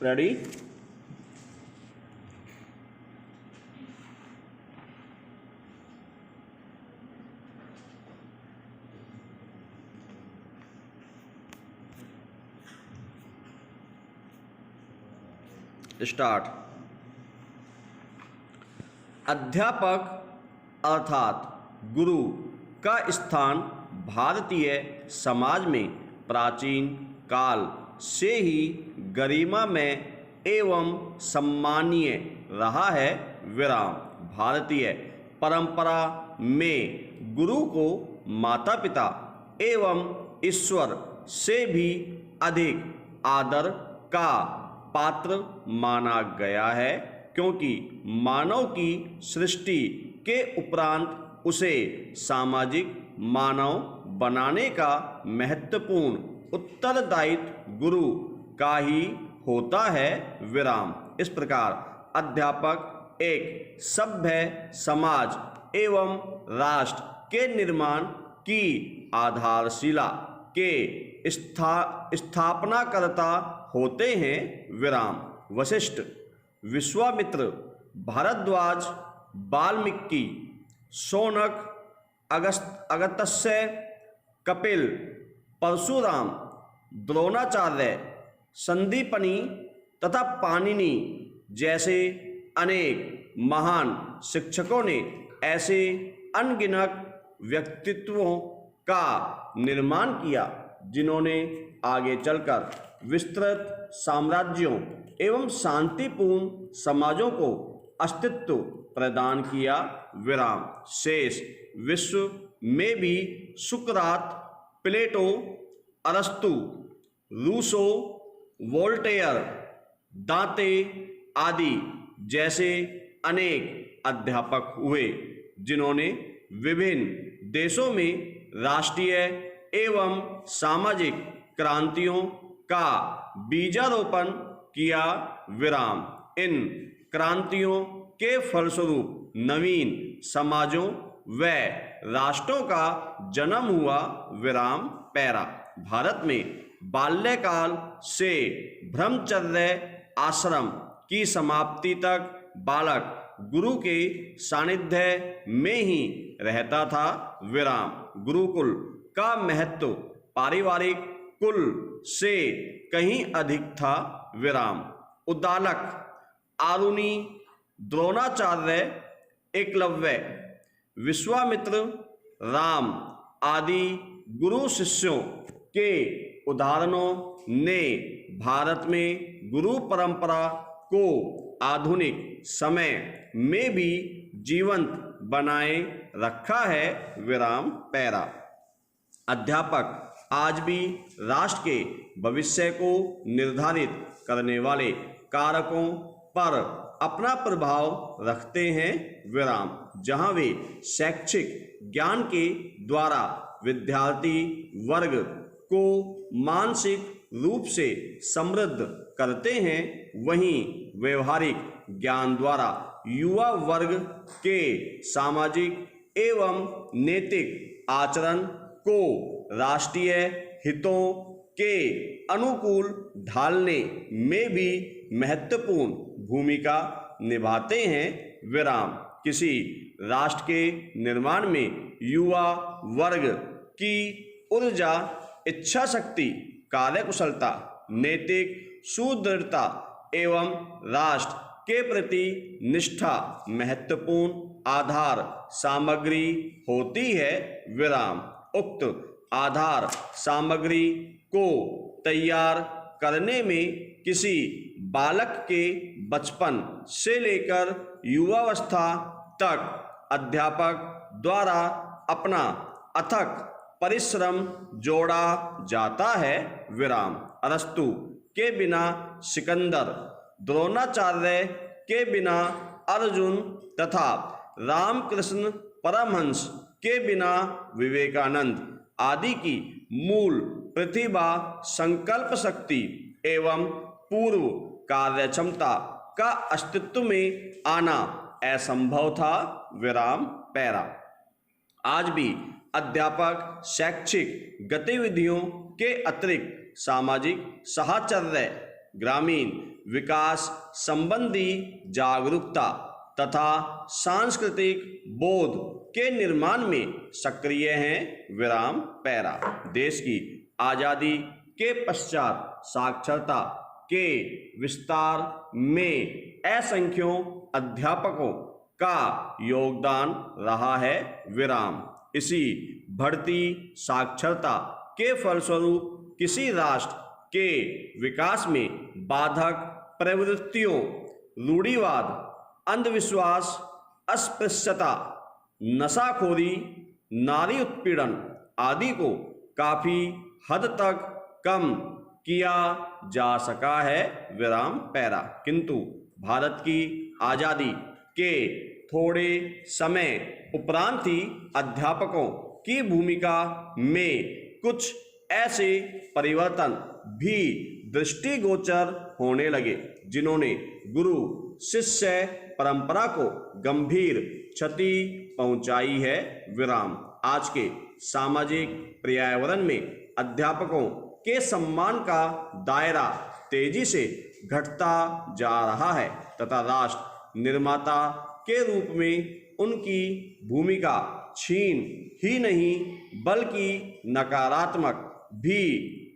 Ready? Start. अध्यापक अर्थात गुरु का स्थान भारतीय समाज में प्राचीन काल से ही गरिमामय एवं सम्मानीय रहा है। विराम। भारतीय परंपरा में गुरु को माता पिता एवं ईश्वर से भी अधिक आदर का पात्र माना गया है, क्योंकि मानव की सृष्टि के उपरांत उसे सामाजिक मानव बनाने का महत्वपूर्ण उत्तरदायित्व गुरु का ही होता है। विराम। इस प्रकार अध्यापक एक सभ्य समाज एवं राष्ट्र के निर्माण की आधारशिला के स्थापनाकर्ता होते हैं। विराम। वशिष्ठ, विश्वामित्र, भारद्वाज, वाल्मीकि, शौनक, अगस्त्य, कपिल, परशुराम, द्रोणाचार्य, संदीपनी तथा पाणिनि जैसे अनेक महान शिक्षकों ने ऐसे अनगिनत व्यक्तित्वों का निर्माण किया, जिन्होंने आगे चलकर विस्तृत साम्राज्यों एवं शांतिपूर्ण समाजों को अस्तित्व प्रदान किया। विराम। शेष विश्व में भी सुकरात, प्लेटो, अरस्तु, रूसो, वोल्टेयर, दांते आदि जैसे अनेक अध्यापक हुए, जिन्होंने विभिन्न देशों में राष्ट्रीय एवं सामाजिक क्रांतियों का बीजारोपण किया। विराम। इन क्रांतियों के फलस्वरूप नवीन समाजों व राष्ट्रों का जन्म हुआ। विराम। पैरा। भारत में बाल्यकाल से ब्रह्मचर्य आश्रम की समाप्ति तक बालक गुरु के सानिध्य में ही रहता था। विराम। गुरुकुल का महत्व पारिवारिक कुल से कहीं अधिक था। विराम। उद्दालक, आरुणि, द्रोणाचार्य, एकलव्य, विश्वामित्र, राम आदि गुरु शिष्यों के उदाहरणों ने भारत में गुरु परंपरा को आधुनिक समय में भी जीवंत बनाए रखा है। विराम। पैरा। अध्यापक आज भी राष्ट्र के भविष्य को निर्धारित करने वाले कारकों पर अपना प्रभाव रखते हैं। विराम। जहां वे शैक्षिक ज्ञान के द्वारा विद्यार्थी वर्ग को मानसिक रूप से समृद्ध करते हैं, वहीं व्यवहारिक ज्ञान द्वारा युवा वर्ग के सामाजिक एवं नैतिक आचरण को राष्ट्रीय हितों के अनुकूल ढालने में भी महत्वपूर्ण भूमिका निभाते हैं। विराम। किसी राष्ट्र के निर्माण में युवा वर्ग की ऊर्जा, इच्छा शक्ति, कार्यकुशलता, नैतिक सुदृढ़ता एवं राष्ट्र के प्रति निष्ठा महत्वपूर्ण आधार सामग्री होती है। विराम। उक्त आधार सामग्री को तैयार करने में किसी बालक के बचपन से लेकर युवावस्था तक अध्यापक द्वारा अपना अथक परिश्रम जोड़ा जाता है। विराम। अरस्तु के बिना सिकंदर, द्रोणाचार्य के बिना अर्जुन तथा रामकृष्ण परमहंस के बिना विवेकानंद आदि की मूल प्रतिभा, संकल्प शक्ति एवं पूर्व कार्यक्षमता का अस्तित्व में आना असंभव था। विराम। पैरा। आज भी अध्यापक शैक्षिक गतिविधियों के अतिरिक्त सामाजिक साहचर्य ग्रामीण विकास संबंधी जागरूकता तथा सांस्कृतिक बोध के निर्माण में सक्रिय हैं। विराम पैरा। देश की आज़ादी के पश्चात साक्षरता के विस्तार में असंख्यों अध्यापकों का योगदान रहा है। विराम। इसी बढ़ती साक्षरता के फलस्वरूप किसी राष्ट्र के विकास में बाधक प्रवृत्तियों, रूढ़िवाद, अंधविश्वास, अस्पृश्यता, नशाखोरी, नारी उत्पीड़न आदि को काफी हद तक कम किया जा सका है। विराम पैरा। किंतु भारत की आज़ादी के थोड़े समय उपरांत ही अध्यापकों की भूमिका में कुछ ऐसे परिवर्तन भी दृष्टिगोचर होने लगे जिन्होंने गुरु शिष्य परंपरा को गंभीर क्षति पहुंचाई है। विराम। आज के सामाजिक पर्यावरण में अध्यापकों के सम्मान का दायरा तेजी से घटता जा रहा है तथा राष्ट्र निर्माता के रूप में उनकी भूमिका छीन ही नहीं बल्कि नकारात्मक भी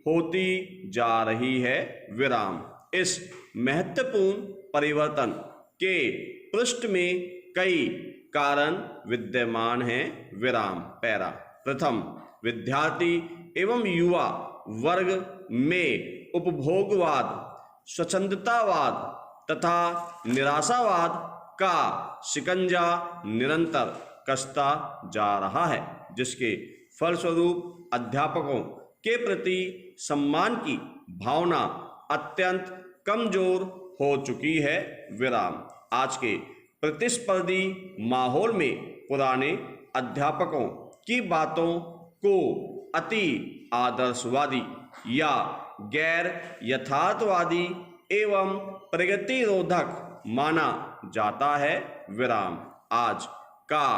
होती जा रही है। विराम। इस महत्वपूर्ण परिवर्तन के पृष्ठ में कई कारण विद्यमान हैं। विराम पैरा। प्रथम, विद्यार्थी एवं युवा वर्ग में उपभोगवाद, स्वच्छंदतावाद तथा निराशावाद का शिकंजा निरंतर कसता जा रहा है, जिसके फलस्वरूप अध्यापकों के प्रति सम्मान की भावना अत्यंत कमजोर हो चुकी है। विराम। आज के प्रतिस्पर्धी माहौल में पुराने अध्यापकों की बातों को अति आदर्शवादी या गैर यथार्थवादी एवं प्रगतिरोधक माना जाता है। विराम। आज का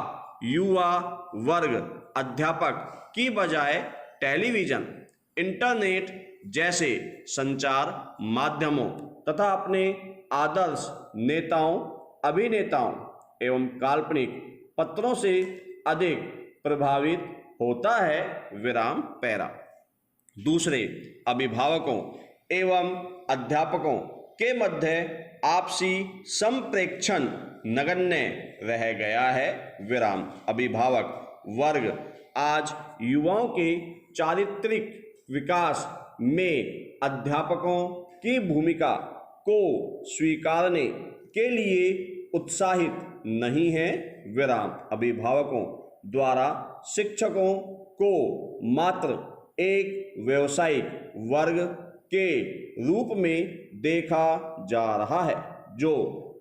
युवा वर्ग अध्यापक की बजाय टेलीविजन, इंटरनेट जैसे संचार माध्यमों तथा अपने आदर्श नेताओं, अभिनेताओं एवं काल्पनिक पत्रों से अधिक प्रभावित होता है। विराम पैरा। दूसरे, अभिभावकों एवं अध्यापकों के मध्य आपसी संप्रेक्षण नगण्य रह गया है। विराम। अभिभावक वर्ग आज युवाओं के चारित्रिक विकास में अध्यापकों की भूमिका को स्वीकारने के लिए उत्साहित नहीं है। विराम। अभिभावकों द्वारा शिक्षकों को मात्र एक व्यावसायिक वर्ग के रूप में देखा जा रहा है जो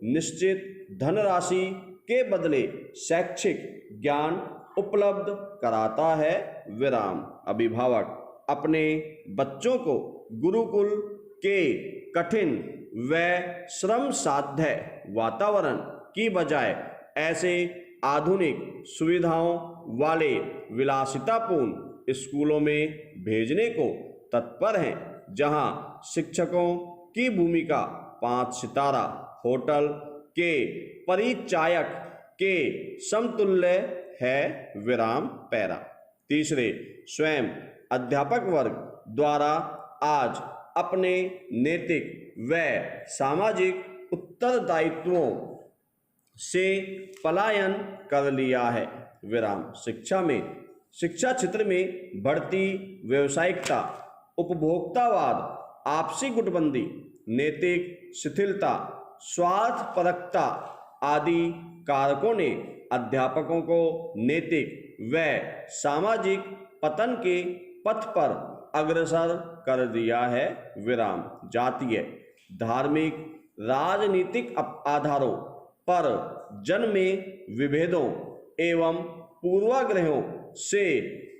निश्चित धनराशि के बदले शैक्षिक ज्ञान उपलब्ध कराता है। विराम। अभिभावक अपने बच्चों को गुरुकुल के कठिन व श्रम साध्य वातावरण की बजाय ऐसे आधुनिक सुविधाओं वाले विलासितापूर्ण स्कूलों में भेजने को तत्पर हैं, जहां शिक्षकों की भूमिका 5 सितारा होटल के परिचायक के समतुल्य है। विराम पैरा। तीसरे, स्वयं अध्यापक वर्ग द्वारा आज अपने नैतिक व सामाजिक उत्तरदायित्वों से पलायन कर लिया है। विराम। शिक्षा क्षेत्र में बढ़ती व्यावसायिकता, उपभोक्तावाद, आपसी गुटबंदी, नैतिक शिथिलता, स्वार्थपरकता आदि कारकों ने अध्यापकों को नैतिक व सामाजिक पतन के पथ पर अग्रसर कर दिया है। विराम। जातीय, धार्मिक, राजनीतिक आधारों पर जन्मे विभेदों एवं पूर्वाग्रहों से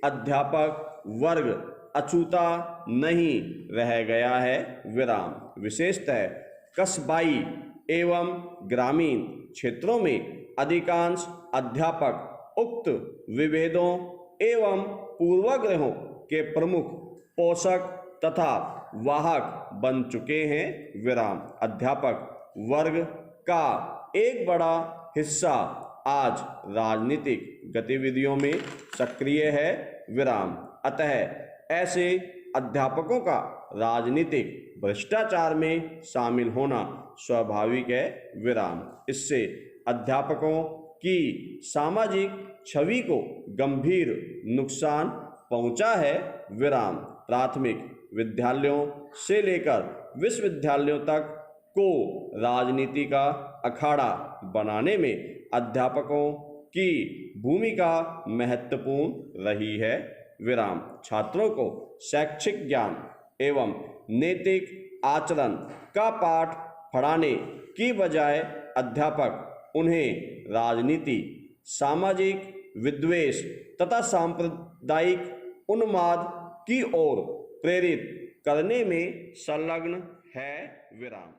अध्यापक वर्ग अछूता नहीं रह गया है। विराम। विशेषतः कस्बाई एवं ग्रामीण क्षेत्रों में अधिकांश अध्यापक उक्त विभेदों एवं पूर्वाग्रहों के प्रमुख पोषक तथा वाहक बन चुके हैं विराम। अध्यापक वर्ग का एक बड़ा हिस्सा आज राजनीतिक गतिविधियों में सक्रिय है विराम। अतः ऐसे अध्यापकों का राजनीतिक भ्रष्टाचार में शामिल होना स्वाभाविक है विराम। इससे अध्यापकों की सामाजिक छवि को गंभीर नुकसान पहुंचा है विराम। प्राथमिक विद्यालयों से लेकर विश्वविद्यालयों तक को राजनीति का अखाड़ा बनाने में अध्यापकों की भूमिका महत्वपूर्ण रही है विराम। छात्रों को शैक्षिक ज्ञान एवं नैतिक आचरण का पाठ पढ़ाने की बजाय अध्यापक उन्हें राजनीति, सामाजिक विद्वेष तथा सांप्रदायिक उन्माद की ओर प्रेरित करने में संलग्न है विराम।